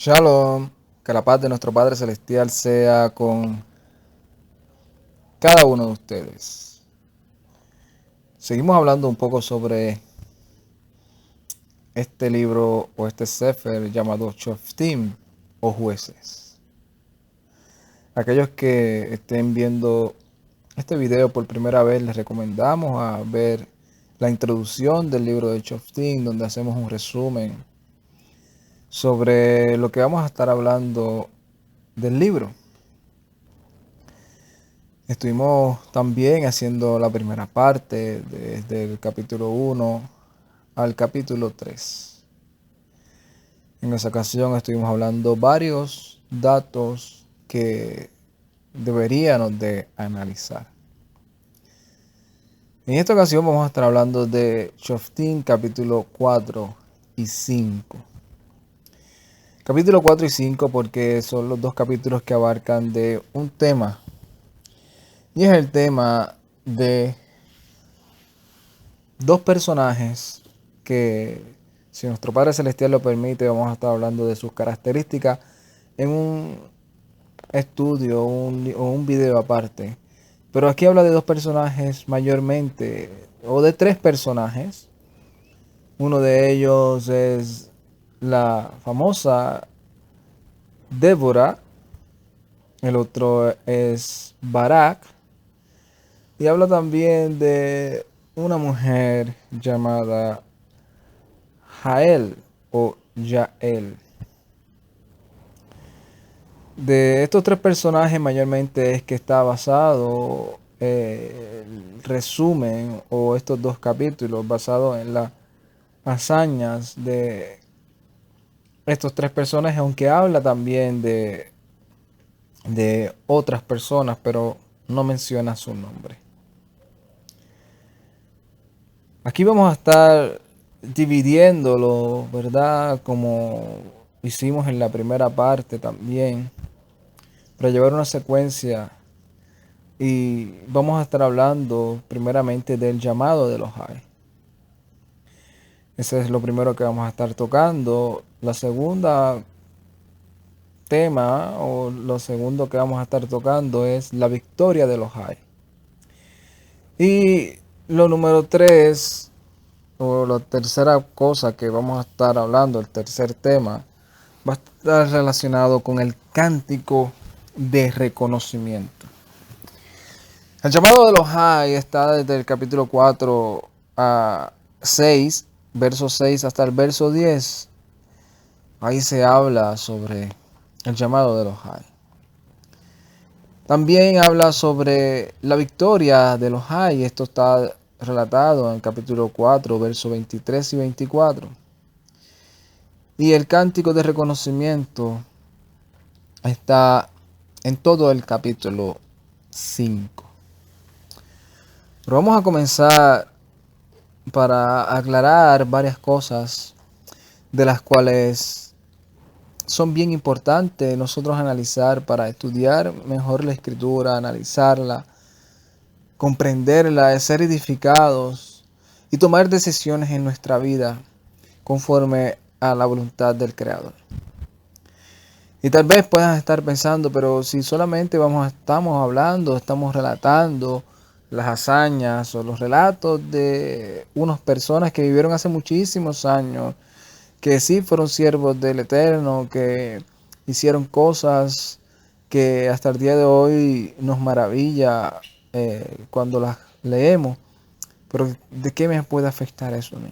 Shalom, que la paz de nuestro Padre Celestial sea con cada uno de ustedes. Seguimos hablando un poco sobre este libro o este sefer llamado Shoftim o Jueces. Aquellos que estén viendo este video por primera vez, les recomendamos a ver la introducción del libro de Shoftim, donde hacemos un resumen sobre lo que vamos a estar hablando del libro. Estuvimos también haciendo la primera parte, desde el capítulo 1 al capítulo 3. En esa ocasión estuvimos hablando varios datos que deberíamos de analizar. En esta ocasión vamos a estar hablando de Shoftim capítulo 4 y 5. Capítulo 4 y 5 porque son los dos capítulos que abarcan de un tema. Y es el tema de dos personajes que, si nuestro Padre Celestial lo permite, vamos a estar hablando de sus características en un estudio o un video aparte. Pero aquí habla de dos personajes mayormente, o de tres personajes. Uno de ellos es la famosa Débora, el otro es Barak, y habla también de una mujer llamada Jael o Yael. De estos tres personajes mayormente es que está basado el resumen o estos dos capítulos basados en las hazañas de estos tres personajes, aunque habla también de otras personas, pero no menciona su nombre. Aquí vamos a estar dividiéndolo, ¿verdad? Como hicimos en la primera parte también, para llevar una secuencia. Y vamos a estar hablando primeramente del llamado de los Hay. Ese es lo primero que vamos a estar tocando. La segunda tema o lo segundo que vamos a estar tocando es la victoria de los Hay. Y lo número 3 o la tercera cosa que vamos a estar hablando, el tercer tema, va a estar relacionado con el cántico de reconocimiento. El llamado de los Hay está desde el capítulo 4 a 6, verso 6 hasta el verso 10. Ahí se habla sobre el llamado de los Hay. También habla sobre la victoria de los Hay. Esto está relatado en el capítulo 4, versos 23 y 24. Y el cántico de reconocimiento está en todo el capítulo 5. Pero vamos a comenzar para aclarar varias cosas de las cuales son bien importantes nosotros analizar para estudiar mejor la escritura, analizarla, comprenderla, ser edificados y tomar decisiones en nuestra vida conforme a la voluntad del Creador. Y tal vez puedas estar pensando, pero si solamente estamos hablando, estamos relatando las hazañas o los relatos de unas personas que vivieron hace muchísimos años, que sí fueron siervos del Eterno, que hicieron cosas que hasta el día de hoy nos maravilla cuando las leemos. Pero ¿de qué me puede afectar eso a mí?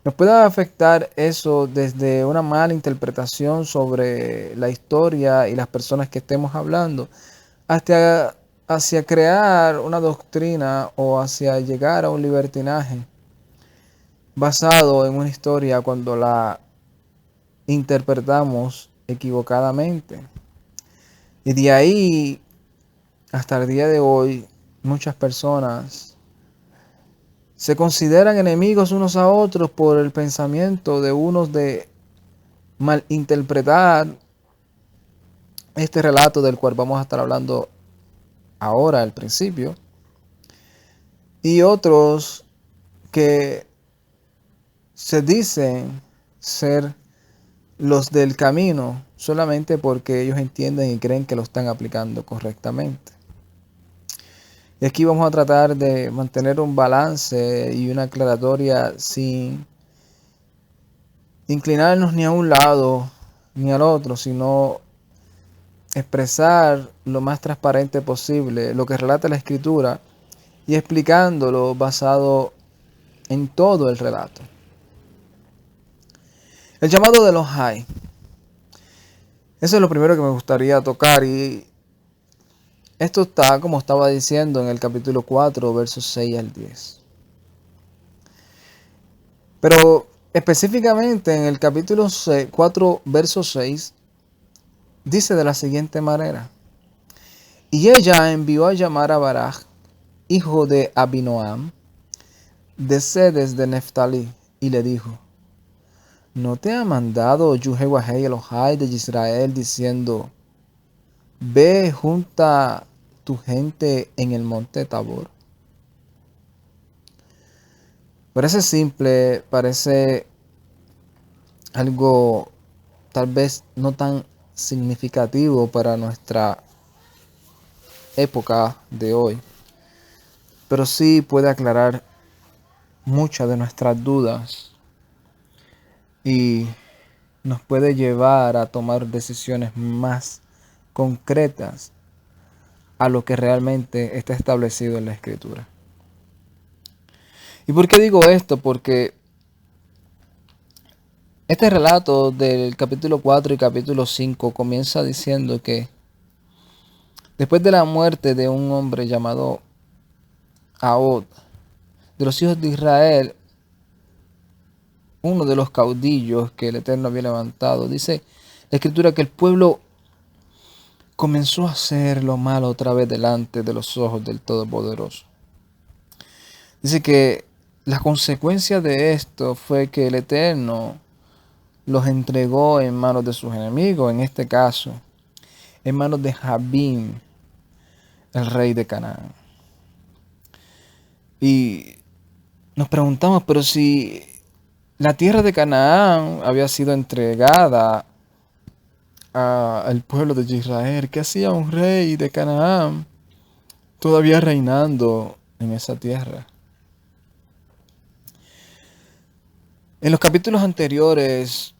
Nos puede afectar eso desde una mala interpretación sobre la historia y las personas que estemos hablando, hasta hacia crear una doctrina o hacia llegar a un libertinaje basado en una historia cuando la interpretamos equivocadamente. Y de ahí hasta el día de hoy, muchas personas se consideran enemigos unos a otros por el pensamiento de unos de malinterpretar este relato del cual vamos a estar hablando ahora al principio, y otros que se dicen ser los del camino solamente porque ellos entienden y creen que lo están aplicando correctamente. Y aquí vamos a tratar de mantener un balance y una aclaratoria sin inclinarnos ni a un lado ni al otro, sino expresar lo más transparente posible lo que relata la escritura y explicándolo basado en todo el relato. El llamado de los hay. Eso es lo primero que me gustaría tocar, y esto está, como estaba diciendo, en el capítulo 4, versos 6 al 10. Pero específicamente en el capítulo 4, verso 6, dice de la siguiente manera: y ella envió a llamar a Baraj, hijo de Abinoam, de Sedes de Neftalí, y le dijo: ¿no te ha mandado Yehová Elohai de Israel diciendo: ve, junta tu gente en el monte Tabor? Parece simple, parece algo tal vez no tan significativo para nuestra época de hoy, pero sí puede aclarar muchas de nuestras dudas y nos puede llevar a tomar decisiones más concretas a lo que realmente está establecido en la Escritura. ¿Y por qué digo esto? Porque este relato del capítulo 4 y capítulo 5 comienza diciendo que después de la muerte de un hombre llamado Ahod, de los hijos de Israel, uno de los caudillos que el Eterno había levantado, dice la Escritura que el pueblo comenzó a hacer lo malo otra vez delante de los ojos del Todopoderoso. Dice que la consecuencia de esto fue que el Eterno los entregó en manos de sus enemigos, en este caso, en manos de Jabín, el rey de Canaán. Y nos preguntamos, pero si la tierra de Canaán había sido entregada al pueblo de Israel, ¿qué hacía un rey de Canaán todavía reinando en esa tierra? En los capítulos anteriores,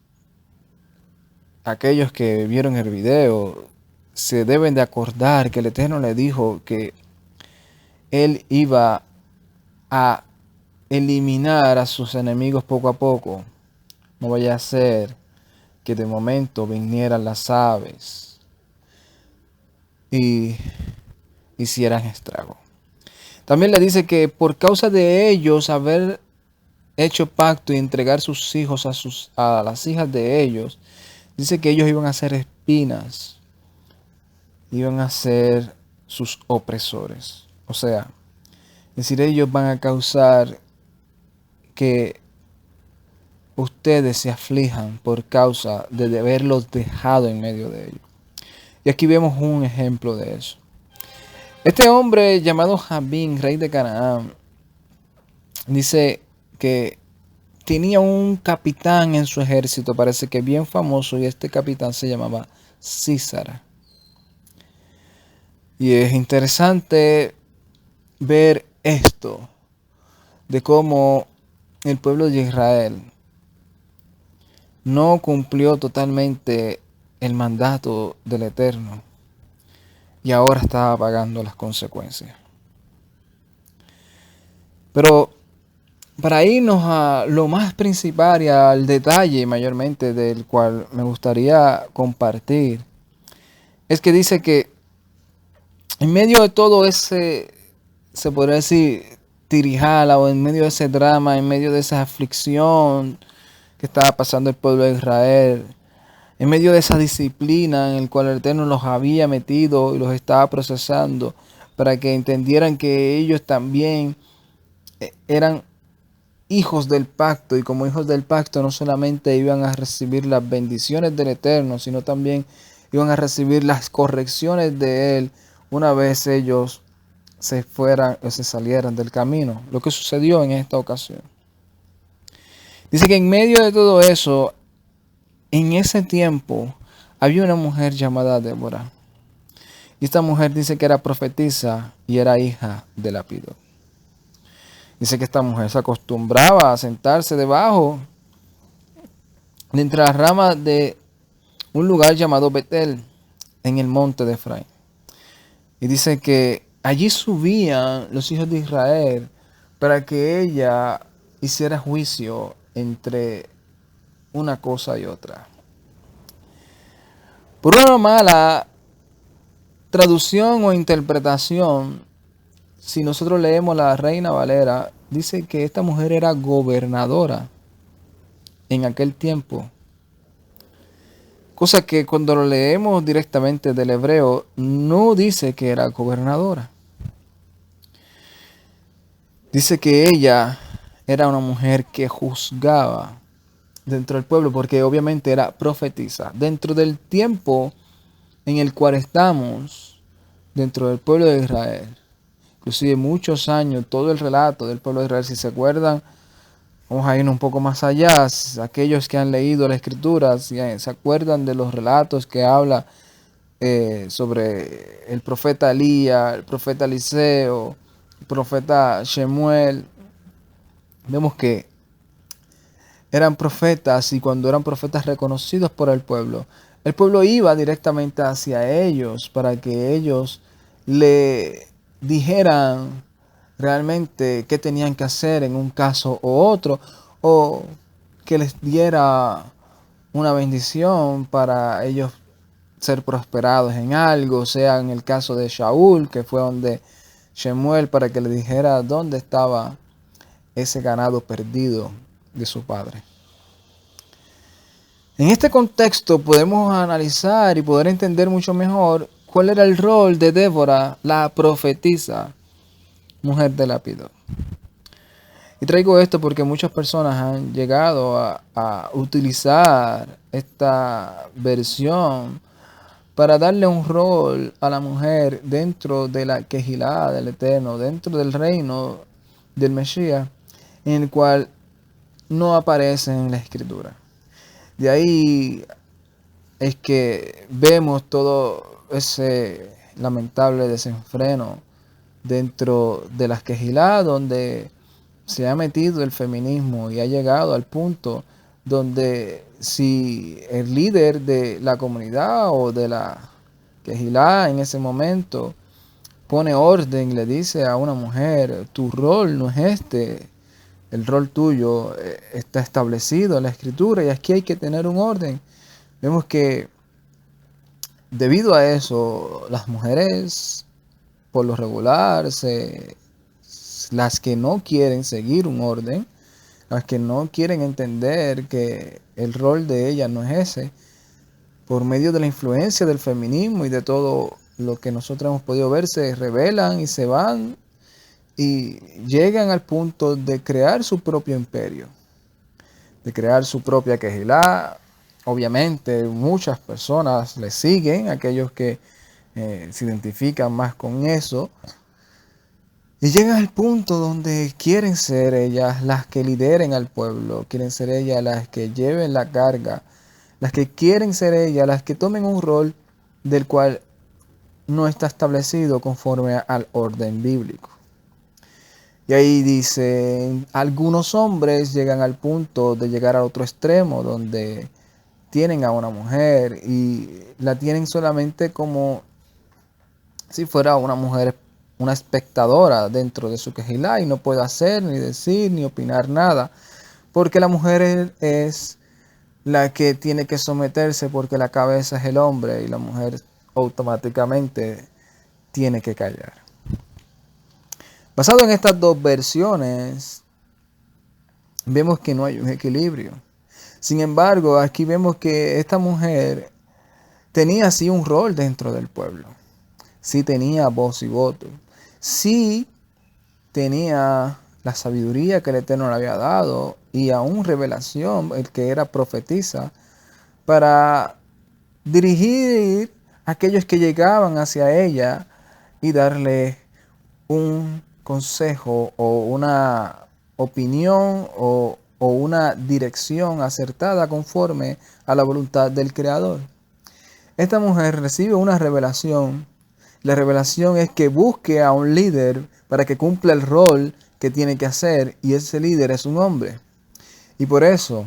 aquellos que vieron el video se deben de acordar que el Eterno le dijo que Él iba a eliminar a sus enemigos poco a poco. No vaya a ser que de momento vinieran las aves y hicieran estrago. También le dice que por causa de ellos haber hecho pacto y entregar sus hijos a las hijas de ellos, dice que ellos iban a ser espinas, iban a ser sus opresores. O sea, es decir, ellos van a causar que ustedes se aflijan por causa de haberlos dejado en medio de ellos. Y aquí vemos un ejemplo de eso. Este hombre llamado Jabín, rey de Canaán, dice que tenía un capitán en su ejército, parece que bien famoso, y este capitán se llamaba Císara. Y es interesante ver esto, de cómo el pueblo de Israel no cumplió totalmente el mandato del Eterno y ahora está pagando las consecuencias. Pero para irnos a lo más principal y al detalle mayormente del cual me gustaría compartir, es que dice que en medio de todo ese, se podría decir, tirijala, o en medio de ese drama, en medio de esa aflicción que estaba pasando el pueblo de Israel, en medio de esa disciplina en la cual el Eterno los había metido y los estaba procesando para que entendieran que ellos también eran hijos del pacto, y como hijos del pacto no solamente iban a recibir las bendiciones del Eterno, sino también iban a recibir las correcciones de Él una vez ellos se fueran o se salieran del camino, lo que sucedió en esta ocasión. Dice que en medio de todo eso, en ese tiempo había una mujer llamada Débora. Y esta mujer dice que era profetisa y era hija de Lapido. Dice que esta mujer se acostumbraba a sentarse debajo de entre las ramas de un lugar llamado Betel en el monte de Efraín. Y dice que allí subían los hijos de Israel para que ella hiciera juicio entre una cosa y otra. Por una mala traducción o interpretación, si nosotros leemos la Reina Valera, dice que esta mujer era gobernadora en aquel tiempo. Cosa que cuando lo leemos directamente del hebreo, no dice que era gobernadora. Dice que ella era una mujer que juzgaba dentro del pueblo, porque obviamente era profetisa. Dentro del tiempo en el cual estamos, dentro del pueblo de Israel, inclusive muchos años, todo el relato del pueblo de Israel, si se acuerdan, vamos a ir un poco más allá. Aquellos que han leído la escritura, si se acuerdan de los relatos que habla sobre el profeta Elías, el profeta Eliseo, el profeta Shemuel, vemos que eran profetas, y cuando eran profetas reconocidos por el pueblo iba directamente hacia ellos para que ellos le dijeran realmente qué tenían que hacer en un caso u otro, o que les diera una bendición para ellos ser prosperados en algo, sea en el caso de Shaul, que fue donde Shemuel, para que le dijera dónde estaba ese ganado perdido de su padre. En este contexto podemos analizar y poder entender mucho mejor cuál era el rol de Débora, la profetisa, mujer de Lapido. Y traigo esto porque muchas personas han llegado a utilizar esta versión para darle un rol a la mujer dentro de la Quejilá del Eterno, dentro del reino del Mesías, en el cual no aparece en la Escritura. De ahí es que vemos todo ese lamentable desenfreno dentro de las Quejilá, donde se ha metido el feminismo y ha llegado al punto donde si el líder de la comunidad o de la Quejilá en ese momento pone orden y le dice a una mujer, tu rol no es este, el rol tuyo está establecido en la escritura y aquí hay que tener un orden. Vemos que debido a eso, las mujeres, por lo regular, las que no quieren seguir un orden, las que no quieren entender que el rol de ellas no es ese, por medio de la influencia del feminismo y de todo lo que nosotros hemos podido ver, se rebelan y se van y llegan al punto de crear su propio imperio, de crear su propia Quejilá. Obviamente muchas personas le siguen, aquellos que se identifican más con eso, y llegan al punto donde quieren ser ellas las que lideren al pueblo, quieren ser ellas las que lleven la carga, las que quieren ser ellas las que tomen un rol del cual no está establecido conforme al orden bíblico. Y ahí dice, algunos hombres llegan al punto de llegar al otro extremo, donde tienen a una mujer y la tienen solamente como si fuera una mujer, una espectadora dentro de su quejilá, y no puede hacer, ni decir, ni opinar nada, porque la mujer es la que tiene que someterse, porque la cabeza es el hombre y la mujer automáticamente tiene que callar. Basado en estas dos versiones, vemos que no hay un equilibrio. Sin embargo, aquí vemos que esta mujer tenía sí un rol dentro del pueblo. Sí tenía voz y voto. Sí tenía la sabiduría que el Eterno le había dado y aún revelación, el que era profetisa, para dirigir a aquellos que llegaban hacia ella y darle un consejo o una opinión o o una dirección acertada conforme a la voluntad del Creador. Esta mujer recibe una revelación. La revelación es que busque a un líder para que cumpla el rol que tiene que hacer, y ese líder es un hombre. Y por eso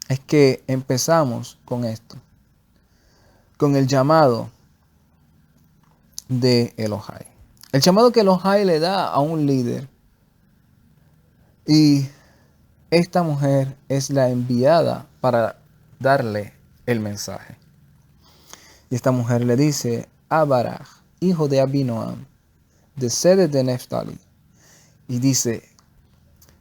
es que empezamos con esto, con el llamado de Elohai. El llamado que Elohai le da a un líder. Y esta mujer es la enviada para darle el mensaje. Y esta mujer le dice a Baraj, hijo de Abinoam, de sede de Neftali. Y dice,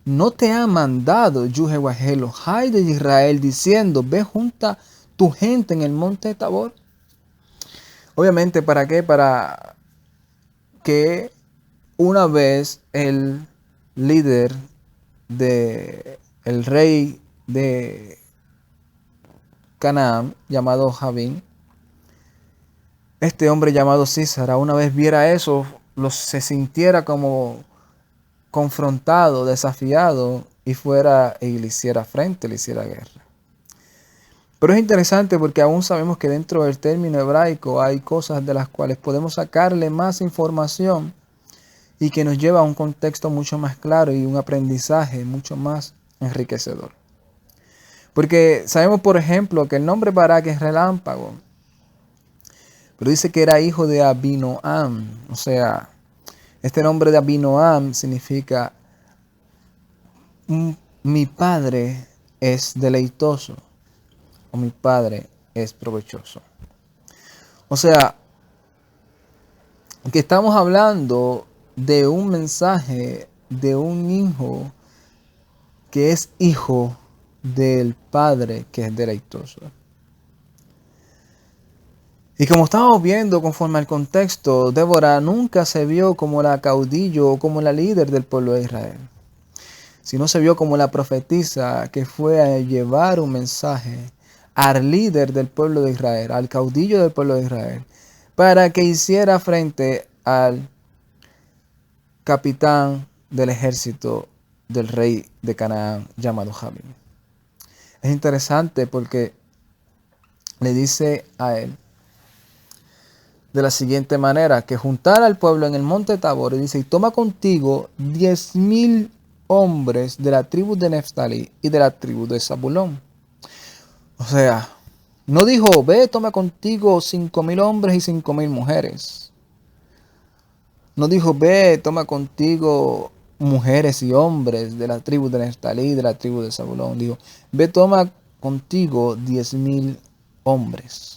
¿no te ha mandado Yehová Elohai de Israel diciendo, ve junta tu gente en el monte Tabor? Obviamente, ¿para qué? Para que una vez el líder el rey de Canaán, llamado Javín, este hombre llamado Císara, una vez viera eso, se sintiera como confrontado, desafiado, y fuera y le hiciera frente, le hiciera guerra. Pero es interesante porque aún sabemos que dentro del término hebraico hay cosas de las cuales podemos sacarle más información y que nos lleva a un contexto mucho más claro y un aprendizaje mucho más enriquecedor. Porque sabemos, por ejemplo, que el nombre Barak es relámpago, pero dice que era hijo de Abinoam. O sea, este nombre de Abinoam significa mi padre es deleitoso o mi padre es provechoso. O sea, que estamos hablando de un mensaje de un hijo que es hijo del padre que es deleitoso. Y como estamos viendo conforme al contexto, Débora nunca se vio como la caudillo o como la líder del pueblo de Israel, sino se vio como la profetisa que fue a llevar un mensaje al líder del pueblo de Israel, al caudillo del pueblo de Israel, para que hiciera frente al capitán del ejército del rey de Canaán llamado Javín. Es interesante porque le dice a él de la siguiente manera, que juntara al pueblo en el monte Tabor, y dice, y toma contigo 10,000 hombres de la tribu de Neftali y de la tribu de Zabulón. O sea, no dijo, ve, toma contigo 5,000 hombres y 5,000 mujeres. No dijo, ve, toma contigo mujeres y hombres de la tribu de Neftali y de la tribu de Zabulón. Dijo, ve, toma contigo 10,000 hombres.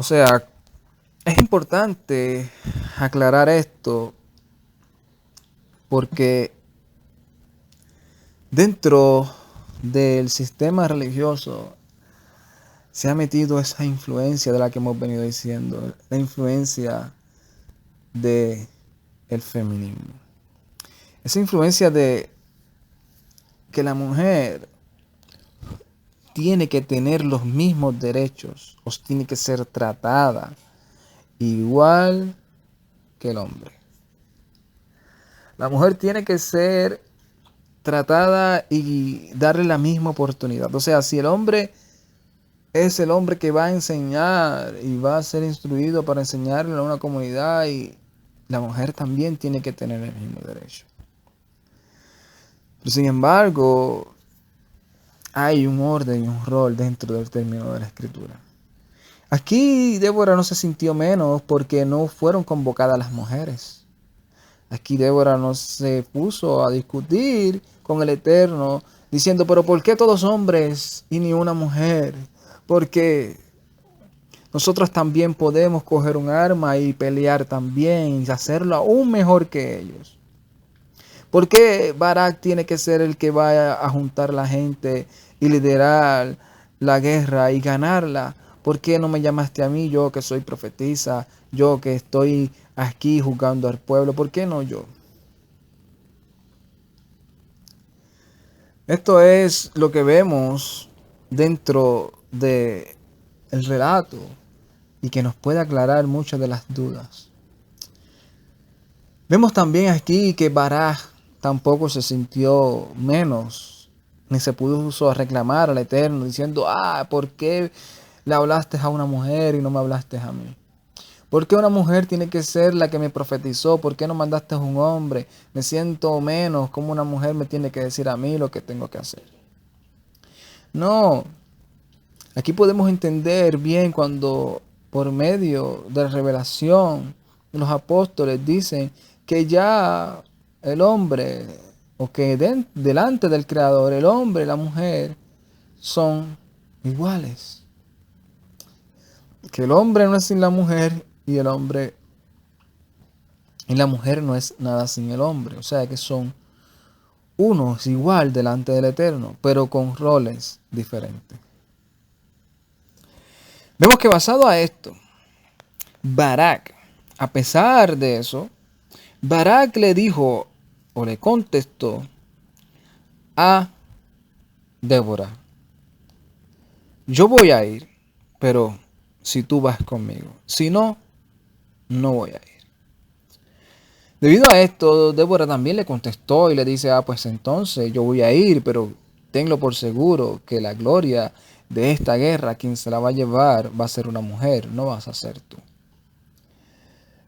O sea, es importante aclarar esto porque dentro del sistema religioso se ha metido esa influencia de la que hemos venido diciendo, la influencia del feminismo. Esa influencia de que la mujer tiene que tener los mismos derechos, o tiene que ser tratada igual que el hombre. La mujer tiene que ser tratada y darle la misma oportunidad. O sea, si el hombre es el hombre que va a enseñar y va a ser instruido para enseñarle a una comunidad, y la mujer también tiene que tener el mismo derecho. Pero sin embargo, hay un orden y un rol dentro del término de la escritura. Aquí Débora no se sintió menos porque no fueron convocadas las mujeres. Aquí Débora no se puso a discutir con el Eterno diciendo, pero ¿por qué todos hombres y ni una mujer? Porque nosotros también podemos coger un arma y pelear también y hacerlo aún mejor que ellos. ¿Por qué Barak tiene que ser el que vaya a juntar la gente y liderar la guerra y ganarla? ¿Por qué no me llamaste a mí, yo que soy profetisa, yo que estoy aquí juzgando al pueblo? ¿Por qué no yo? Esto es lo que vemos dentro del relato y que nos puede aclarar muchas de las dudas. Vemos también aquí que Barak tampoco se sintió menos, ni se puso a reclamar al Eterno diciendo, ¿por qué le hablaste a una mujer y no me hablaste a mí? ¿Por qué una mujer tiene que ser la que me profetizó? ¿Por qué no mandaste a un hombre? Me siento menos, como una mujer me tiene que decir a mí lo que tengo que hacer. No, aquí podemos entender bien cuando por medio de la revelación los apóstoles dicen que ya el hombre, o que delante del Creador, el hombre y la mujer son iguales. Que el hombre no es sin la mujer y la mujer no es nada sin el hombre. O sea que son unos igual delante del Eterno, pero con roles diferentes. Vemos que basado a esto, Barak, a pesar de eso, Barak le dijo o le contestó a Débora, yo voy a ir, pero si tú vas conmigo, si no, no voy a ir. Debido a esto, Débora también le contestó y le dice, pues entonces yo voy a ir, pero tenlo por seguro que la gloria de esta guerra, quien se la va a llevar, va a ser una mujer, no vas a ser tú.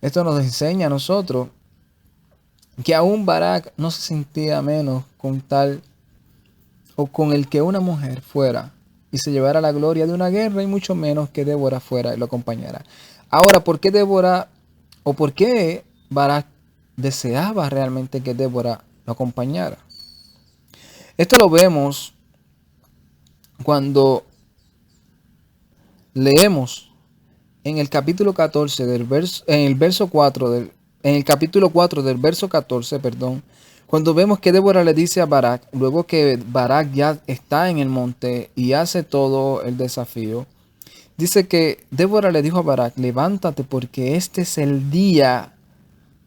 Esto nos enseña a nosotros que aún Barak no se sentía menos con tal o con el que una mujer fuera y se llevara la gloria de una guerra, y mucho menos que Débora fuera y lo acompañara. Ahora, ¿por qué Débora o por qué Barak deseaba realmente que Débora lo acompañara? Esto lo vemos cuando leemos en el capítulo 14 del verso, en el capítulo 4 del verso 14, perdón, cuando vemos que Débora le dice a Barak, luego que Barak ya está en el monte y hace todo el desafío, dice que Débora le dijo a Barak, levántate porque este es el día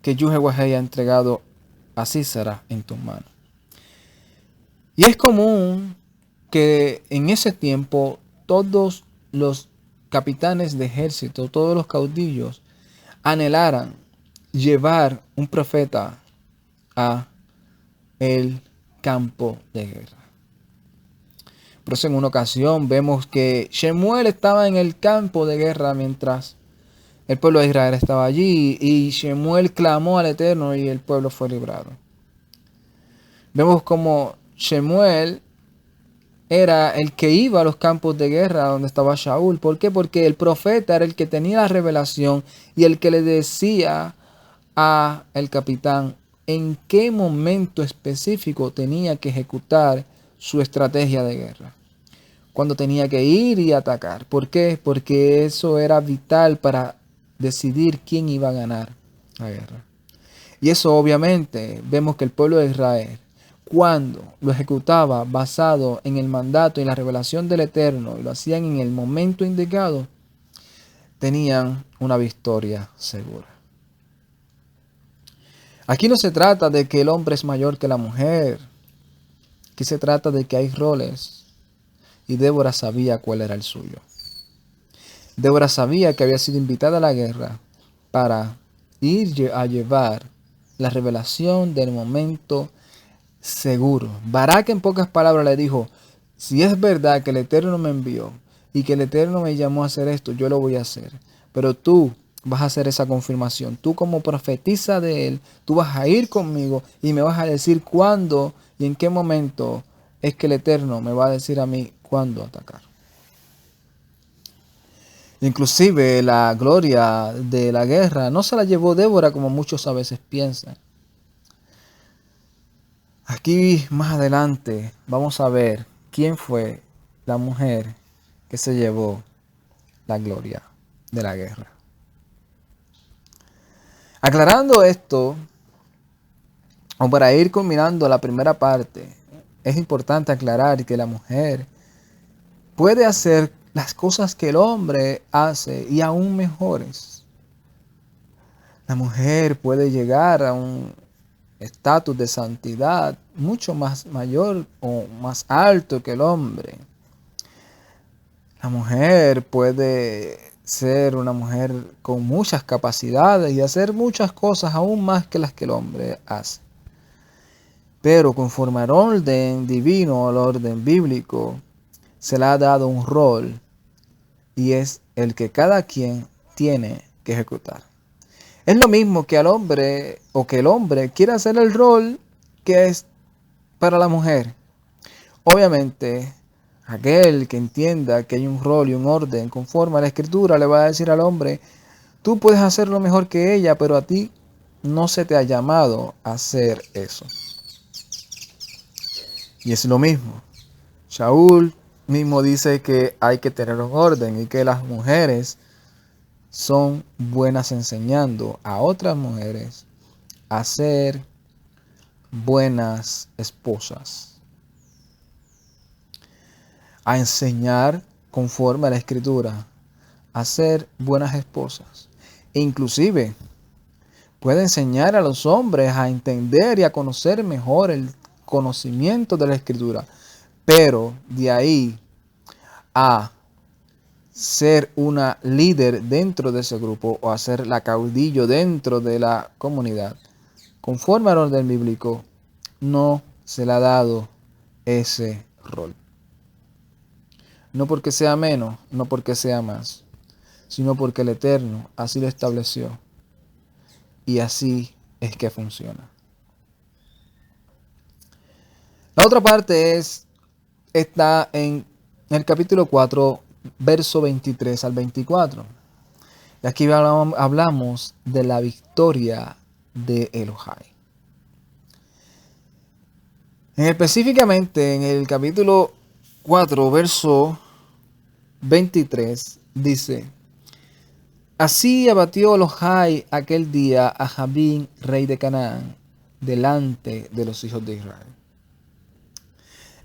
que Yahuwah ha entregado a Sísara en tus manos. Y es común que en ese tiempo todos los capitanes de ejército, todos los caudillos, anhelaran llevar un profeta a el campo de guerra. Por eso en una ocasión vemos que Shemuel estaba en el campo de guerra mientras el pueblo de Israel estaba allí, y Shemuel clamó al Eterno y el pueblo fue librado. Vemos como Shemuel era el que iba a los campos de guerra donde estaba Shaul. ¿Por qué? Porque el profeta era el que tenía la revelación y el que le decía a el capitán en qué momento específico tenía que ejecutar su estrategia de guerra. Cuando tenía que ir y atacar. ¿Por qué? Porque eso era vital para decidir quién iba a ganar la guerra. Y eso obviamente vemos que el pueblo de Israel, cuando lo ejecutaba basado en el mandato y la revelación del Eterno, y lo hacían en el momento indicado, tenían una victoria segura. Aquí no se trata de que el hombre es mayor que la mujer. Aquí se trata de que hay roles. Y Débora sabía cuál era el suyo. Débora sabía que había sido invitada a la guerra para ir a llevar la revelación del momento seguro. Barak en pocas palabras le dijo, si es verdad que el Eterno me envió y que el Eterno me llamó a hacer esto, yo lo voy a hacer. Pero tú vas a hacer esa confirmación. Tú como profetisa de él, tú vas a ir conmigo y me vas a decir cuándo y en qué momento es que el Eterno me va a decir a mí cuándo atacar. Inclusive la gloria de la guerra no se la llevó Débora como muchos a veces piensan. Aquí más adelante vamos a ver quién fue la mujer que se llevó la gloria de la guerra. Aclarando esto, o para ir culminando la primera parte, es importante aclarar que la mujer puede hacer las cosas que el hombre hace y aún mejores. La mujer puede llegar a un estatus de santidad mucho más mayor o más alto que el hombre. La mujer puede ser una mujer con muchas capacidades y hacer muchas cosas aún más que las que el hombre hace. Pero conforme al orden divino, al orden bíblico, se le ha dado un rol y es el que cada quien tiene que ejecutar. Es lo mismo que al hombre o que el hombre quiera hacer el rol que es para la mujer. Obviamente, aquel que entienda que hay un rol y un orden conforme a la escritura le va a decir al hombre, tú puedes hacerlo mejor que ella, pero a ti no se te ha llamado a hacer eso. Y es lo mismo. Shaul mismo dice que hay que tener un orden y que las mujeres son buenas enseñando a otras mujeres a ser buenas esposas, a enseñar conforme a la escritura, a ser buenas esposas. E inclusive puede enseñar a los hombres a entender y a conocer mejor el conocimiento de la escritura. Pero de ahí a ser una líder dentro de ese grupo o a ser la caudillo dentro de la comunidad, conforme al orden bíblico, no se le ha dado ese rol. No porque sea menos, no porque sea más, sino porque el Eterno así lo estableció. Y así es que funciona. La otra parte está en el capítulo 4, verso 23 al 24. Y aquí hablamos de la victoria de Elohai. Específicamente en el capítulo 4, verso 23, dice: Así abatió Elohai aquel día a Jabín, rey de Canaán, delante de los hijos de Israel.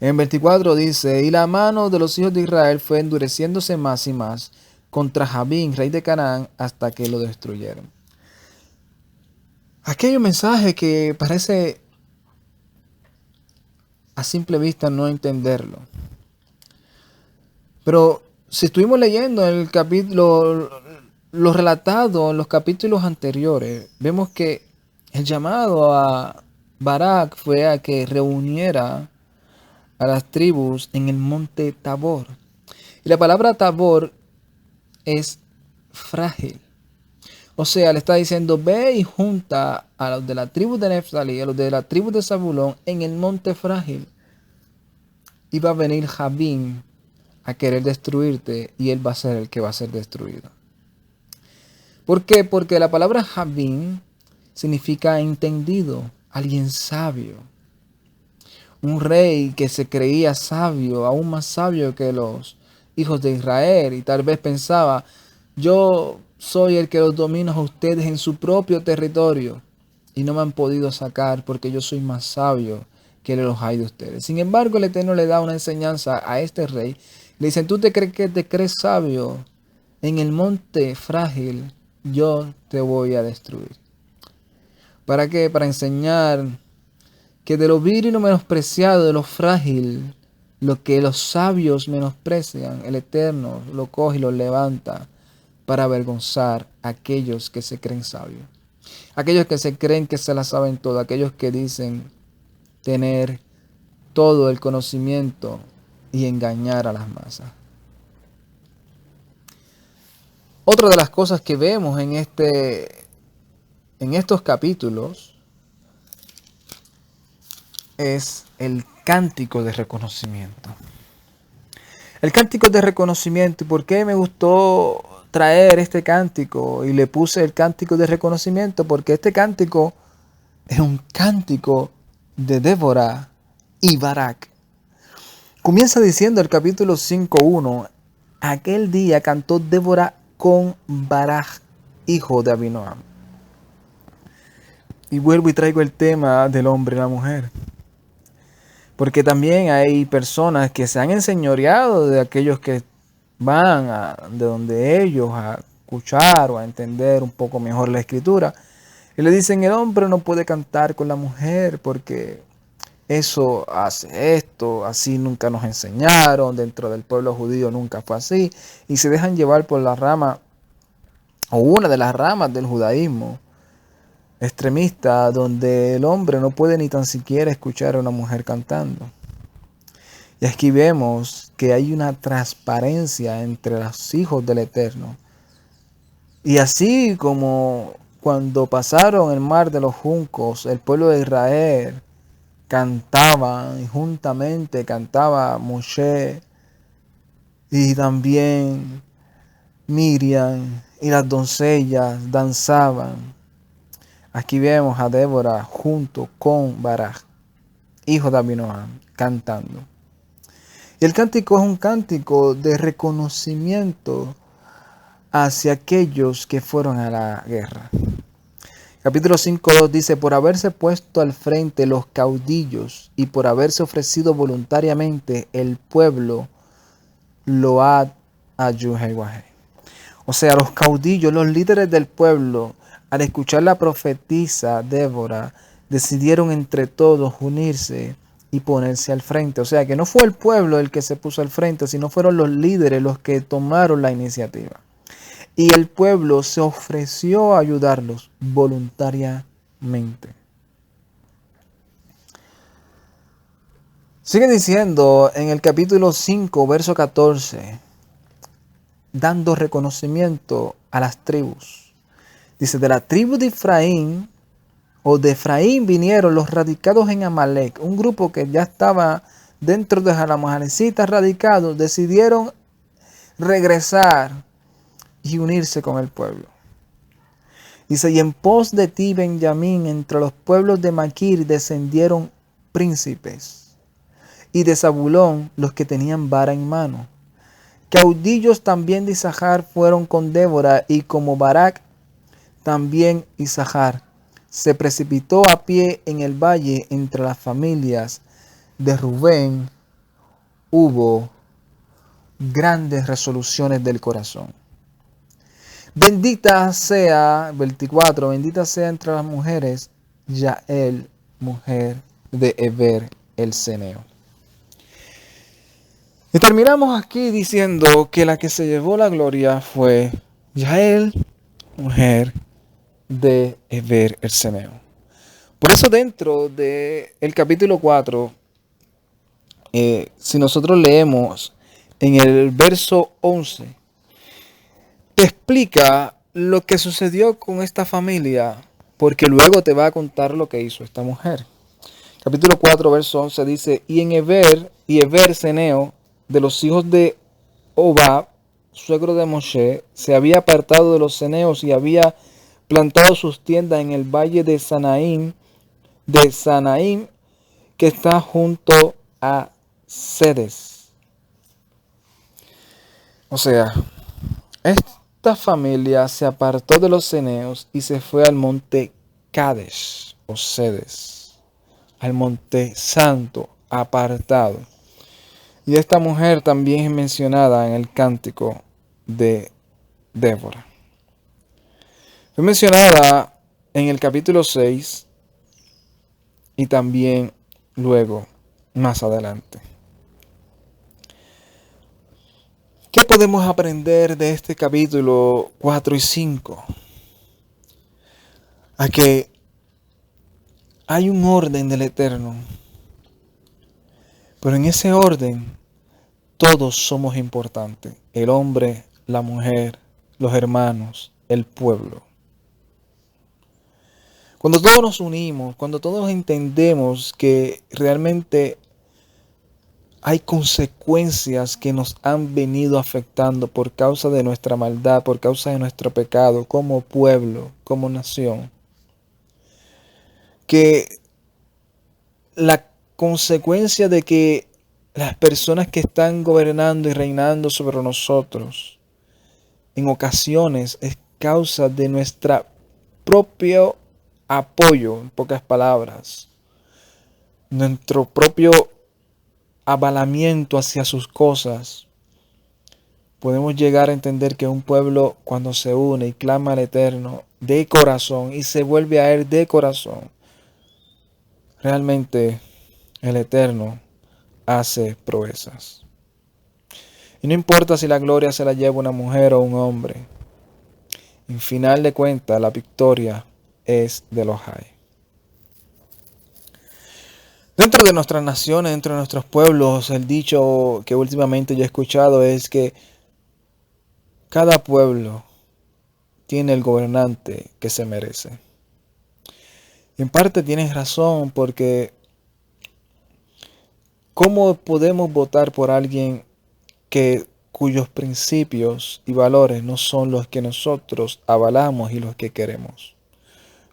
En 24 dice: Y la mano de los hijos de Israel fue endureciéndose más y más contra Jabín, rey de Canaán, hasta que lo destruyeron. Aquello mensaje que parece a simple vista no entenderlo. Pero si estuvimos leyendo en el capítulo, lo relatado en los capítulos anteriores, vemos que el llamado a Barak fue a que reuniera a las tribus en el monte Tabor. Y la palabra Tabor es frágil. O sea, le está diciendo, ve y junta a los de la tribu de Neftalí, a los de la tribu de Zabulón en el monte frágil. Y va a venir Jabín a querer destruirte y él va a ser el que va a ser destruido. ¿Por qué? Porque la palabra Jabín significa entendido, alguien sabio. Un rey que se creía sabio, aún más sabio que los hijos de Israel, y tal vez pensaba, yo soy el que los domina a ustedes en su propio territorio y no me han podido sacar porque yo soy más sabio que los hay de ustedes. Sin embargo, el Eterno le da una enseñanza a este rey. Le dicen, tú te crees sabio, en el monte frágil yo te voy a destruir. ¿Para qué? Para enseñar que de lo vil y lo menospreciado, de lo frágil, lo que los sabios menosprecian, el Eterno lo coge y lo levanta para avergonzar a aquellos que se creen sabios. Aquellos que se creen que se la saben todo, aquellos que dicen tener todo el conocimiento y engañar a las masas. Otra de las cosas que vemos en estos capítulos es el cántico de reconocimiento. El cántico de reconocimiento. ¿Y por qué me gustó traer este cántico? Y le puse el cántico de reconocimiento porque este cántico es un cántico de Débora y Barak. Comienza diciendo el capítulo 5:1: Aquel día cantó Débora con Barak, hijo de Abinoam. Y vuelvo y traigo el tema del hombre y la mujer. Porque también hay personas que se han enseñoreado de aquellos que van de donde ellos a escuchar o a entender un poco mejor la escritura. Y le dicen, el hombre no puede cantar con la mujer porque eso hace esto, así nunca nos enseñaron, dentro del pueblo judío nunca fue así. Y se dejan llevar por la rama, o una de las ramas del judaísmo, extremista donde el hombre no puede ni tan siquiera escuchar a una mujer cantando. Y aquí vemos que hay una transparencia entre los hijos del Eterno. Y así como cuando pasaron el mar de los juncos, el pueblo de Israel cantaba y juntamente cantaba Moshe y también Miriam y las doncellas danzaban. Aquí vemos a Débora junto con Barak, hijo de Abinoam, cantando. Y el cántico es un cántico de reconocimiento hacia aquellos que fueron a la guerra. Capítulo 5:2 dice, por haberse puesto al frente los caudillos y por haberse ofrecido voluntariamente el pueblo, load a Yahweh. O sea, los caudillos, los líderes del pueblo, al escuchar la profetisa Débora, decidieron entre todos unirse y ponerse al frente. O sea, que no fue el pueblo el que se puso al frente, sino fueron los líderes los que tomaron la iniciativa. Y el pueblo se ofreció a ayudarlos voluntariamente. Sigue diciendo en el capítulo 5, verso 14, dando reconocimiento a las tribus. Dice, de la tribu de Efraín, o de Efraín vinieron los radicados en Amalek, un grupo que ya estaba dentro de los amalecitas radicados, decidieron regresar y unirse con el pueblo. Dice, y en pos de ti, Benjamín, entre los pueblos de Maquir descendieron príncipes, y de Zabulón los que tenían vara en mano. Caudillos también de Isachar fueron con Débora, y como Barak, también Isachar se precipitó a pie en el valle entre las familias de Rubén. Hubo grandes resoluciones del corazón. Bendita sea, 24, bendita sea entre las mujeres, Yael, mujer de Heber el Ceneo. Y terminamos aquí diciendo que la que se llevó la gloria fue Yael, mujer de Heber el Ceneo. Por eso dentro del capítulo 4, si nosotros leemos en el verso 11, te explica lo que sucedió con esta familia, porque luego te va a contar lo que hizo esta mujer. Capítulo 4, verso 11 dice, y en Heber Ceneo, de los hijos de Obab, suegro de Moshe, se había apartado de los ceneos y había plantado sus tiendas en el valle de Sanaim, que está junto a Sedes. O sea, esta familia se apartó de los ceneos y se fue al monte Kadesh o Sedes, al monte santo, apartado. Y esta mujer también es mencionada en el cántico de Débora. Fue mencionada en el capítulo 6 y también luego, más adelante. ¿Qué podemos aprender de este capítulo 4 y 5? A que hay un orden del Eterno, pero en ese orden todos somos importantes. El hombre, la mujer, los hermanos, el pueblo. Cuando todos nos unimos, cuando todos entendemos que realmente hay consecuencias que nos han venido afectando por causa de nuestra maldad, por causa de nuestro pecado, como pueblo, como nación, que la consecuencia de que las personas que están gobernando y reinando sobre nosotros en ocasiones es causa de nuestro propio apoyo, en pocas palabras, nuestro propio avalamiento hacia sus cosas. Podemos llegar a entender que un pueblo, cuando se une y clama al Eterno de corazón y se vuelve a Él de corazón, realmente el Eterno hace proezas. Y no importa si la gloria se la lleva una mujer o un hombre. En final de cuentas, la victoria es de los hay. Dentro de nuestras naciones, dentro de nuestros pueblos, el dicho que últimamente yo he escuchado es que cada pueblo tiene el gobernante que se merece. Y en parte tienes razón, porque ¿cómo podemos votar por alguien cuyos principios y valores no son los que nosotros avalamos y los que queremos?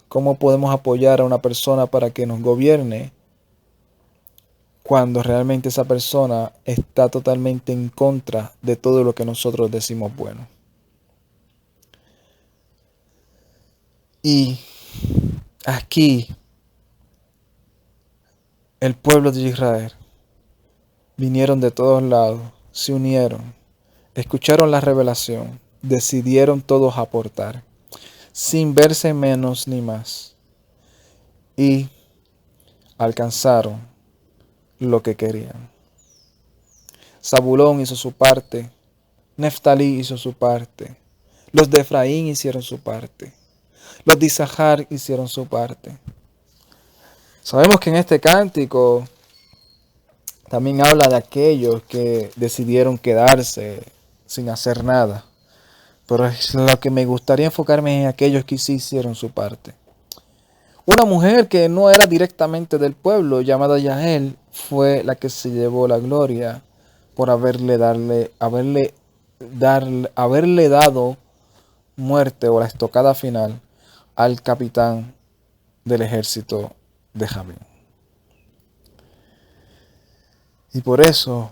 ¿Cómo podemos apoyar a una persona para que nos gobierne cuando realmente esa persona está totalmente en contra de todo lo que nosotros decimos bueno? Y aquí el pueblo de Israel vinieron de todos lados, se unieron, escucharon la revelación, decidieron todos aportar, sin verse menos ni más, y alcanzaron lo que querían. Zabulón hizo su parte, Neftalí hizo su parte, los de Efraín hicieron su parte, los de Isachar hicieron su parte. Sabemos que en este cántico también habla de aquellos que decidieron quedarse sin hacer nada. Pero es lo que me gustaría enfocarme en aquellos que sí hicieron su parte. Una mujer que no era directamente del pueblo, llamada Yael, fue la que se llevó la gloria por haberle dado muerte o la estocada final al capitán del ejército de Jabín. Y por eso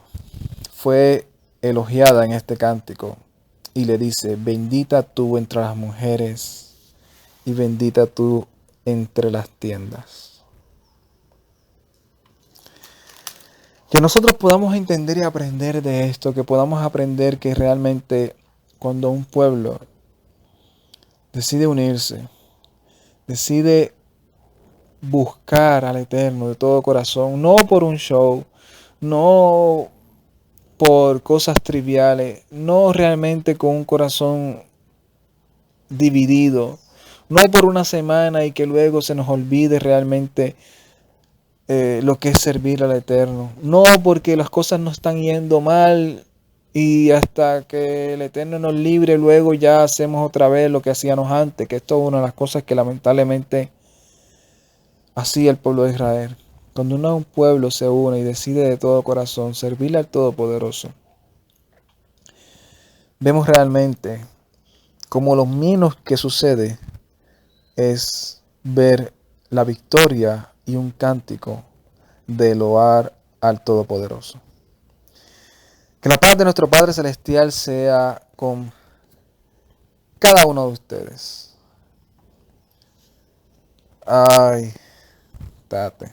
fue elogiada en este cántico. Y le dice, bendita tú entre las mujeres y bendita tú entre las tiendas. Que nosotros podamos entender y aprender de esto, que podamos aprender que realmente cuando un pueblo decide unirse, decide buscar al Eterno de todo corazón, no por un show, no por cosas triviales, no realmente con un corazón dividido, no por una semana y que luego se nos olvide realmente lo que es servir al Eterno, no porque las cosas no están yendo mal y hasta que el Eterno nos libre luego ya hacemos otra vez lo que hacíamos antes, que esto es una de las cosas que lamentablemente hacía el pueblo de Israel. Cuando un pueblo se une y decide de todo corazón servirle al Todopoderoso, vemos realmente como lo menos que sucede es ver la victoria y un cántico de loar al Todopoderoso. Que la paz de nuestro Padre Celestial sea con cada uno de ustedes. Ay, tate.